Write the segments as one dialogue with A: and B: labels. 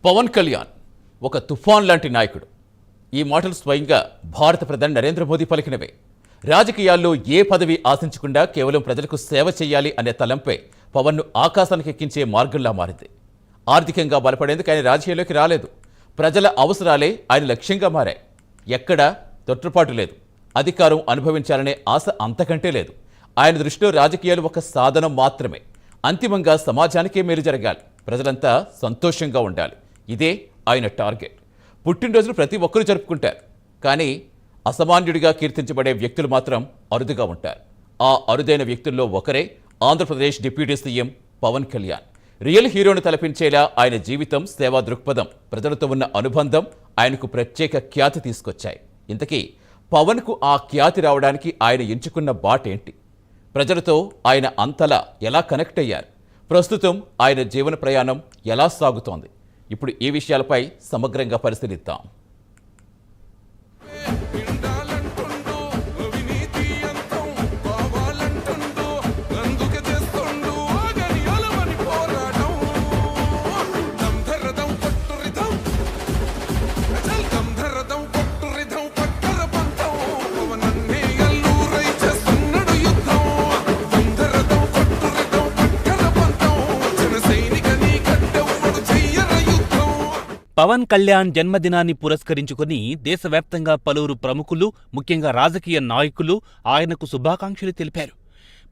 A: పవన్ కళ్యాణ్ ఒక తుఫాన్ లాంటి నాయకుడు. ఈ మాటలు స్వయంగా భారత ప్రధాని నరేంద్ర మోదీ పలికినవే. రాజకీయాల్లో ఏ పదవి ఆశించకుండా కేవలం ప్రజలకు సేవ చేయాలి అనే తలంపై పవన్ను ఆకాశానికి ఎక్కించే మార్గంలా మారింది. ఆర్థికంగా బలపడేందుకు ఆయన రాజకీయాల్లోకి రాలేదు. ప్రజల అవసరాలే ఆయన లక్ష్యంగా మారాయి. ఎక్కడా తొట్టుపాటు లేదు. అధికారం అనుభవించాలనే ఆశ అంతకంటే లేదు. ఆయన దృష్టిలో రాజకీయాలు ఒక సాధనం మాత్రమే. అంతిమంగా సమాజానికే మేలు జరగాలి, ప్రజలంతా సంతోషంగా ఉండాలి. ఇదే ఆయన టార్గెట్. పుట్టినరోజులు ప్రతి ఒక్కరూ జరుపుకుంటారు, కానీ అసామాన్యుడిగా కీర్తించబడే వ్యక్తులు మాత్రం అరుదుగా ఉంటారు. ఆ అరుదైన వ్యక్తుల్లో ఒకరే Andhra Pradesh deputy CM Pawan Kalyan. Real హీరోను తలపించేలా ఆయన జీవితం, సేవా దృక్పథం, ప్రజలతో ఉన్న అనుబంధం ఆయనకు ప్రత్యేక ఖ్యాతి తీసుకొచ్చాయి. ఇంతకీ పవన్కు ఆ ఖ్యాతి రావడానికి ఆయన ఎంచుకున్న బాటేంటి? ప్రజలతో ఆయన అంతలా ఎలా కనెక్ట్ అయ్యారు? ప్రస్తుతం ఆయన జీవన ప్రయాణం ఎలా సాగుతోంది? ఇప్పుడు ఈ విషయాలపై సమగ్రంగా పరిశీలిద్దాం.
B: పవన్ కళ్యాణ్ జన్మదినాన్ని పురస్కరించుకుని దేశవ్యాప్తంగా పలువురు ప్రముఖులు, ముఖ్యంగా రాజకీయ నాయకులు ఆయనకు శుభాకాంక్షలు తెలిపారు.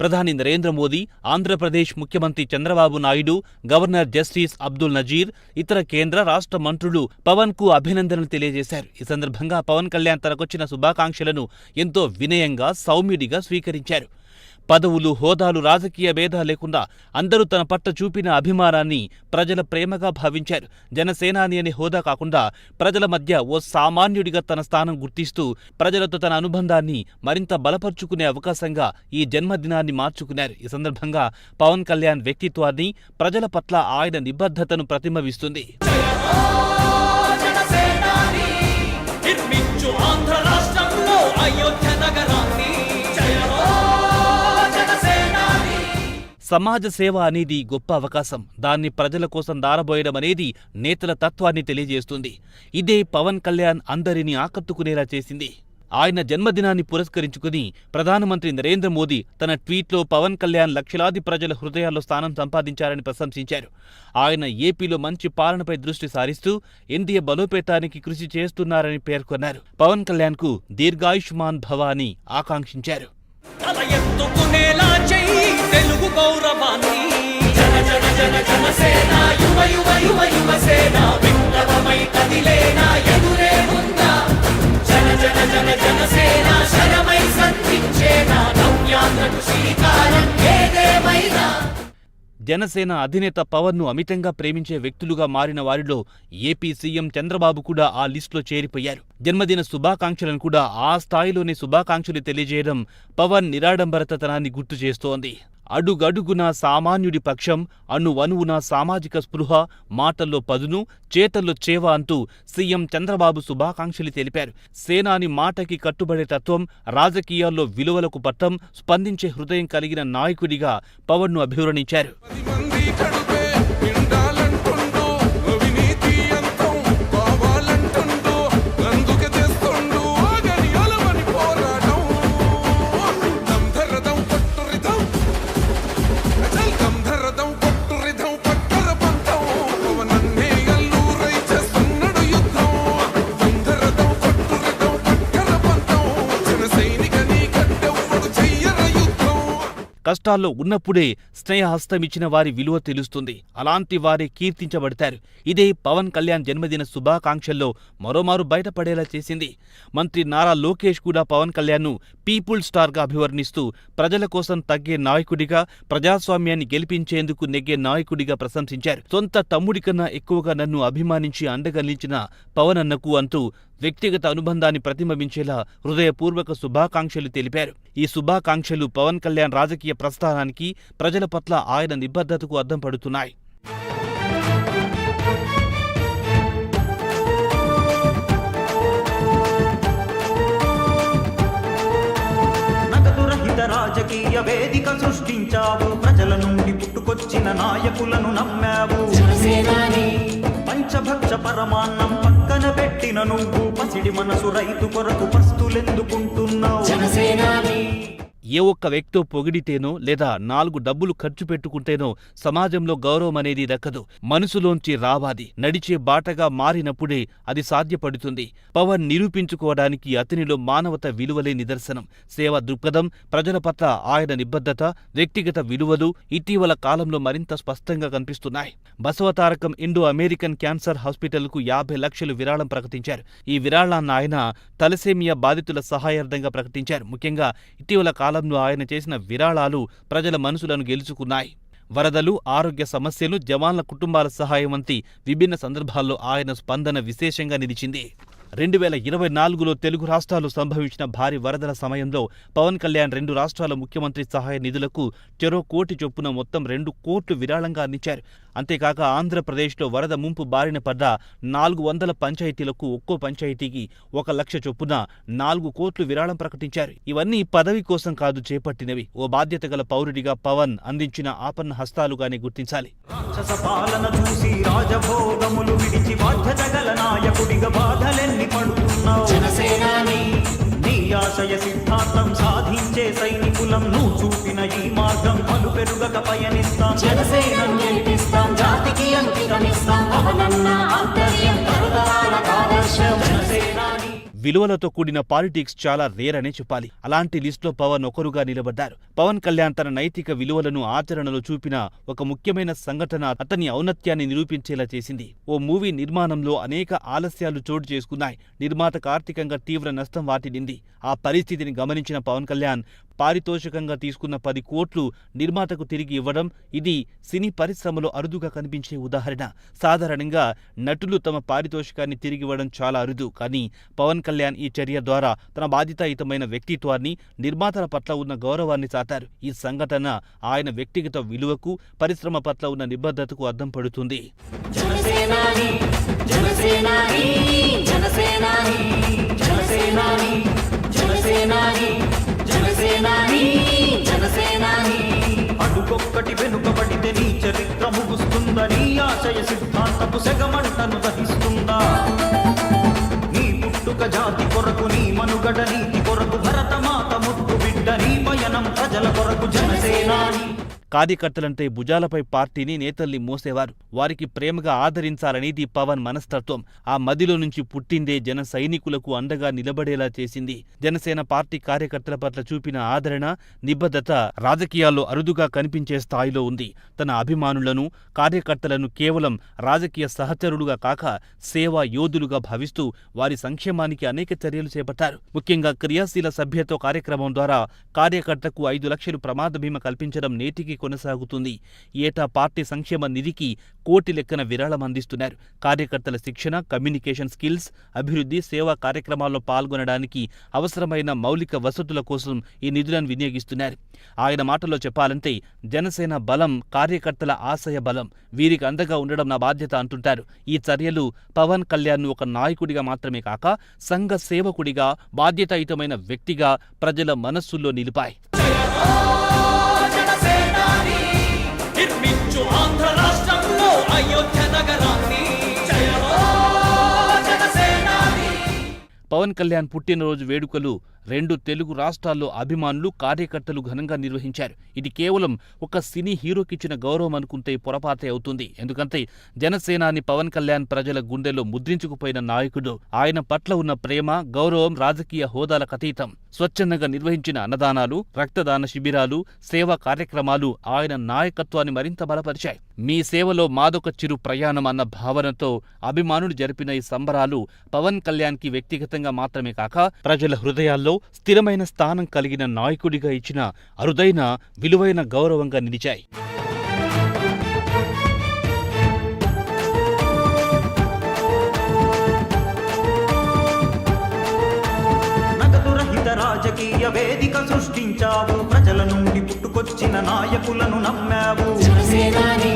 B: ప్రధాని నరేంద్ర మోదీ, ఆంధ్రప్రదేశ్ ముఖ్యమంత్రి చంద్రబాబు నాయుడు, గవర్నర్ జస్టిస్ అబ్దుల్ నజీర్, ఇతర కేంద్ర రాష్ట్ర మంత్రులు పవన్కు అభినందనలు తెలియజేశారు. ఈ సందర్భంగా పవన్ కళ్యాణ్ తనకొచ్చిన శుభాకాంక్షలను ఎంతో వినయంగా, సౌమ్యుడిగా స్వీకరించారు. పదవులు, హోదాలు, రాజకీయ భేదాలు లేకుండా అందరూ తన పట్ల చూపిన అభిమానాన్ని ప్రజల ప్రేమగా భావించారు. జనసేనాని అనే హోదా కాకుండా ప్రజల మధ్య ఓ సామాన్యుడిగా తన స్థానం గుర్తిస్తూ ప్రజలతో తన అనుబంధాన్ని మరింత బలపర్చుకునే అవకాశంగా ఈ జన్మదినాన్ని మార్చుకున్నారు. ఈ సందర్భంగా పవన్ కళ్యాణ్ వ్యక్తిత్వాన్ని, ప్రజల పట్ల ఆయన నిబద్ధతను ప్రతిబింబిస్తుంది. సమాజ సేవ అనేది గొప్ప అవకాశం. దాన్ని ప్రజల కోసం దారబోయడం అనేది నేతల తత్వాన్ని తెలియజేస్తుంది. ఇదే పవన్ కళ్యాణ్ అందరినీ ఆకట్టుకునేలా చేసింది. ఆయన జన్మదినాన్ని పురస్కరించుకుని ప్రధానమంత్రి నరేంద్ర మోదీ తన ట్వీట్లో పవన్ కళ్యాణ్ లక్షలాది ప్రజల హృదయాల్లో స్థానం సంపాదించారని ప్రశంసించారు. ఆయన ఏపీలో మంచి పాలనపై దృష్టి సారిస్తూ ఎన్డీఏ బలోపేతానికి కృషి చేస్తున్నారని పేర్కొన్నారు. పవన్ కళ్యాణ్కు దీర్ఘాయుష్మాన్ భవ అని ఆకాంక్షించారు. తెలుగు గౌరవాన్ని జన జన జన జనసేన యువ యువ యువ యువసేన విప్లవమై కదిలేనా ఎదురే ఉందా జన జన జన జనసేన శరమై సంధించేనా నవ్యాంధ్రకు శ్రీకారం ఏదేమైనా. జనసేన అధినేత పవన్ను అమితంగా ప్రేమించే వ్యక్తులుగా మారిన వారిలో ఏపీ సీఎం చంద్రబాబు కూడా ఆ లిస్టులో చేరిపోయారు. జన్మదిన శుభాకాంక్షలను కూడా ఆ స్థాయిలోనే శుభాకాంక్షలు తెలియజేయడం పవన్ నిరాడంబరతనాన్ని గుర్తు చేస్తోంది. అడుగడుగునా సామాన్యుడి పక్షం, అణువణువున సామాజిక స్పృహ, మాటల్లో పదును, చేతల్లో చేవ అంటూ సీఎం చంద్రబాబు శుభాకాంక్షలు తెలిపారు. సేనాని మాటకి కట్టుబడే తత్వం, రాజకీయాల్లో విలువలకు పట్టం, స్పందించే హృదయం కలిగిన నాయకుడిగా పవన్ను అభివర్ణించారు. కష్టాల్లో ఉన్నప్పుడే స్నేహహస్తమిచ్చిన వారి విలువ తెలుస్తుంది. అలాంటి వారే కీర్తించబడతారు. ఇదే పవన్ కళ్యాణ్ జన్మదిన శుభాకాంక్షల్లో మరోమారు బయటపడేలా చేసింది. మంత్రి నారా లోకేష్ కూడా పవన్ కళ్యాణ్ను పీపుల్ స్టార్గా అభివర్ణిస్తూ ప్రజల కోసం తగ్గే నాయకుడిగా, ప్రజాస్వామ్యాన్ని గెలిపించేందుకు నెగ్గే నాయకుడిగా ప్రశంసించారు. సొంత తమ్ముడి కన్నా ఎక్కువగా నన్ను అభిమానించి అండగా నిలిచిన పవన్ అన్నకు అంటూ వ్యక్తిగత అనుబంధాన్ని ప్రతిబింబించేలా హృదయపూర్వక శుభాకాంక్షలు తెలిపారు. ఈ శుభాకాంక్షలు పవన్ కళ్యాణ్ రాజకీయ ప్రస్థానానికి, ప్రజల పట్ల ఆయన నిబద్ధతకు అద్దం పడుతున్నాయి.
C: రాజకీయ వేదిక సృష్టించావు, ప్రజల నుండి పుట్టుకొచ్చిన నాయకులను నమ్మావు. పంచభక్తి పరమాన్నం పక్కన పెట్టిన నువ్వు పసిడి మనసు రైతు కొరకు పస్తులెందుకుంటున్నావు
B: జనసేనాని
D: ఏ ఒక్క వ్యక్తో పొగిడితేనో లేదా 4 డబ్బులు ఖర్చు పెట్టుకుంటేనో సమాజంలో గౌరవం అనేది దక్కదు. మనసులోంచి రావాలి, నడిచే బాటగా మారినప్పుడే అది సాధ్యపడుతుంది. పవన్ నిరూపించుకోవడానికి అతనిలో మానవత విలువలే నిదర్శనం. సేవా దృక్పథం, ప్రజల పట్ల ఆయన నిబద్ధత, వ్యక్తిగత విలువలు ఇటీవల కాలంలో మరింత స్పష్టంగా కనిపిస్తున్నాయి. బసవతారకం ఇండో అమెరికన్ క్యాన్సర్ హాస్పిటల్కు 50 లక్షలు విరాళం ప్రకటించారు. ఈ విరాళాన్ని ఆయన తలసేమియా బాధితుల సహాయార్థంగా ప్రకటించారు. ముఖ్యంగా ఇటీవల కాలంలో ఆయన చేసిన విరాళాలు ప్రజల మనసులను గెలుచుకున్నాయి. వరదలు, ఆరోగ్య సమస్యలు, జవాన్ల కుటుంబాల సహాయం వంటి విభిన్న సందర్భాల్లో ఆయన స్పందన విశేషంగా నిలిచింది. 2024లో తెలుగు రాష్ట్రాలు సంభవించిన భారీ వరదల సమయంలో పవన్ కళ్యాణ్ 2 రాష్ట్రాల ముఖ్యమంత్రి సహాయ నిధులకు చెరో కోటి చొప్పున మొత్తం 2 కోట్లు విరాళంగా అందించారు. అంతేకాక ఆంధ్రప్రదేశ్లో వరద ముంపు బారిన పడ్డ 400 పంచాయతీలకు ఒక్కో పంచాయతీకి 1 లక్ష చొప్పున 4 కోట్లు విరాళం ప్రకటించారు. ఇవన్నీ పదవి కోసం కాదు చేపట్టినవి. ఓ బాధ్యత గల పౌరుడిగా పవన్ అందించిన ఆపన్న హస్తాలుగానే గుర్తించాలి.
C: రాక్షస పాలన చూసి రాజభోగములు విడిచి బాధ్యత గల నాయకుడిగా బాధలెన్ని పడుతున్నావు
B: జనసేనాని
C: నీ ఆశయ సిద్ధాంతం సాధించే సైనికులం నువ్వు చూపిన ఈ మార్గం పలు పెరుగక పయనిస్తాం
B: జనసేనను గెలిపిస్తాం జాతికి అంకితమిస్తాం పవనన్న ఆంతర్యం తరతరాల ఆదర్శం జనసేనాని
D: విలువలతో కూడిన పాలిటిక్స్ చాలా రేర్ అనే చెప్పాలి. అలాంటి లిస్టులో పవన్ ఒకరుగా నిలబడ్డారు. పవన్ కళ్యాణ్ తన నైతిక విలువలను ఆచరణలో చూపిన ఒక ముఖ్యమైన సంఘటన అతని ఔన్నత్యాన్ని నిరూపించేలా చేసింది. ఓ మూవీ నిర్మాణంలో అనేక ఆలస్యాలు చోటు చేసుకున్నాయి. నిర్మాతకు ఆర్థికంగా తీవ్ర నష్టం వాటిల్లింది. ఆ పరిస్థితిని గమనించిన పవన్ కళ్యాణ్ పారితోషికంగా తీసుకున్న 10 కోట్లు నిర్మాతకు తిరిగి ఇవ్వడం ఇది సినీ పరిశ్రమలో అరుదుగా కనిపించే ఉదాహరణ. సాధారణంగా నటులు తమ పారితోషికాన్ని తిరిగి ఇవ్వడం చాలా అరుదు. కానీ పవన్ కళ్యాణ్ ఈ చర్య ద్వారా తన బాధ్యతాయుతమైన వ్యక్తిత్వాన్ని, నిర్మాతల పట్ల ఉన్న గౌరవాన్ని చాటారు. ఈ సంఘటన ఆయన వ్యక్తిగత విలువకు, పరిశ్రమ పట్ల ఉన్న నిబద్ధతకు అద్దం పడుతుంది.
B: జనసేనాని జనసేనాని జనసేనాని జనసేనాని జనసేనాని జనసేనాని జనసేనాని
C: అడుగొక్కటి వెనుకబడితే నీ చరిత్ర ముగుస్తుందని ఆశయ సిద్ధాంతపు సెగమంటను దహిస్తుందా నీ పుట్టుక జాతి కొరకు, నీ మనుగడ నీతి కొరకు, భరతమాత ముద్దు బిడ్డ నీ పయనం ప్రజల కొరకు జనసేనాని
D: కార్యకర్తలంటే భుజాలపై పార్టీని, నేతల్ని మోసేవారు. వారికి ప్రేమగా ఆదరించాలనేది పవన్ మనస్తత్వం. ఆ మదిలో నుంచి పుట్టిందే జన సైనికులకు అండగా నిలబడేలా చేసింది. జనసేన పార్టీ కార్యకర్తల పట్ల చూపిన ఆదరణ, నిబద్ధత రాజకీయాల్లో అరుదుగా కనిపించే స్థాయిలో ఉంది. తన అభిమానులను, కార్యకర్తలను కేవలం రాజకీయ సహచరులుగా కాక సేవా యోధులుగా భావిస్తూ వారి సంక్షేమానికి అనేక చర్యలు చేపట్టారు. ముఖ్యంగా క్రియాశీల సభ్యత్వ కార్యక్రమం ద్వారా కార్యకర్తకు 5 లక్షలు ప్రమాద బీమా కల్పించడం నేటికి కొనసాగుతుంది. ఏటా పార్టీ సంక్షేమ నిధికి కోటి లెక్కన విరాళం అందిస్తున్నారు. కార్యకర్తల శిక్షణ, కమ్యూనికేషన్ స్కిల్స్, అభివృద్ధి, సేవా కార్యక్రమాల్లో పాల్గొనడానికి అవసరమైన మౌలిక వసతుల కోసం ఈ నిధులను వినియోగిస్తున్నారు. ఆయన మాటల్లో చెప్పాలంటే జనసేన బలం కార్యకర్తల ఆశయ బలం. వీరికి అండగా ఉండడం నా బాధ్యత అంటుంటారు. ఈ చర్యలు పవన్ కళ్యాణ్ను ఒక నాయకుడిగా మాత్రమే కాక సంఘ సేవకుడిగా, బాధ్యతాయుతమైన వ్యక్తిగా ప్రజల మనస్సుల్లో నిలిపాయి.
B: నిర్మించు ఆంధ్ర రాష్ట్రంలో అయోధ్య నగరాన్ని జయ హో జనసేనాని
D: పవన్ కళ్యాణ్ పుట్టినరోజు వేడుకలు 2 తెలుగు రాష్ట్రాల్లో అభిమానులు, కార్యకర్తలు ఘనంగా నిర్వహించారు. ఇది కేవలం ఒక సినీ హీరోకిచ్చిన గౌరవం అనుకుంటే పొరపాటే అవుతుంది. ఎందుకంటే జనసేనాని పవన్ కళ్యాణ్ ప్రజల గుండెల్లో ముద్రించుకుపోయిన నాయకుడు. ఆయన పట్ల ఉన్న ప్రేమ, గౌరవం రాజకీయ హోదాలకు అతీతం. స్వచ్ఛందంగా నిర్వహించిన అన్నదానాలు, రక్తదాన శిబిరాలు, సేవా కార్యక్రమాలు ఆయన నాయకత్వాన్ని మరింత బలపరిచాయి. మీ సేవలో మాదొక చిరు ప్రయాణం అన్న భావనతో అభిమానులు జరిపిన ఈ సంబరాలు పవన్ కళ్యాణ్కి వ్యక్తిగతంగా మాత్రమే కాక ప్రజల హృదయాల్లో స్థిరమైన స్థానం కలిగిన నాయకుడిగా ఇచ్చిన అరుదైన, విలువైన గౌరవంగా నిలిచాయి.
C: నగదు రహిత రాజకీయ వేదిక సృష్టించావు, ప్రజల నుండి పుట్టుకొచ్చిన నాయకులను నమ్మావు
B: జనసేనాని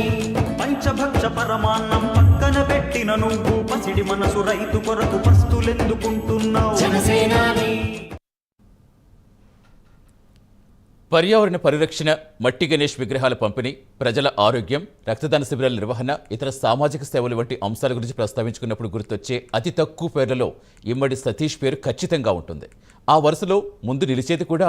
C: పంచభక్ష పరమాన్నం పక్కన పెట్టిన నువ్వు పసిడి మనసు రైతు కొరకు పస్తులెందుకుంటున్నావు
B: జనసేనాని
A: పర్యావరణ పరిరక్షణ, మట్టి గణేష్ విగ్రహాల పంపిణీ, ప్రజల ఆరోగ్యం, రక్తదాన శిబిరాల నిర్వహణ, ఇతర సామాజిక సేవలు వంటి అంశాల గురించి ప్రస్తావించుకున్నప్పుడు గుర్తొచ్చే అతి తక్కువ పేర్లలో ఇమ్మడి సతీష్ పేరు ఖచ్చితంగా ఉంటుంది. ఆ వరుసలో ముందు నిలిచేది కూడా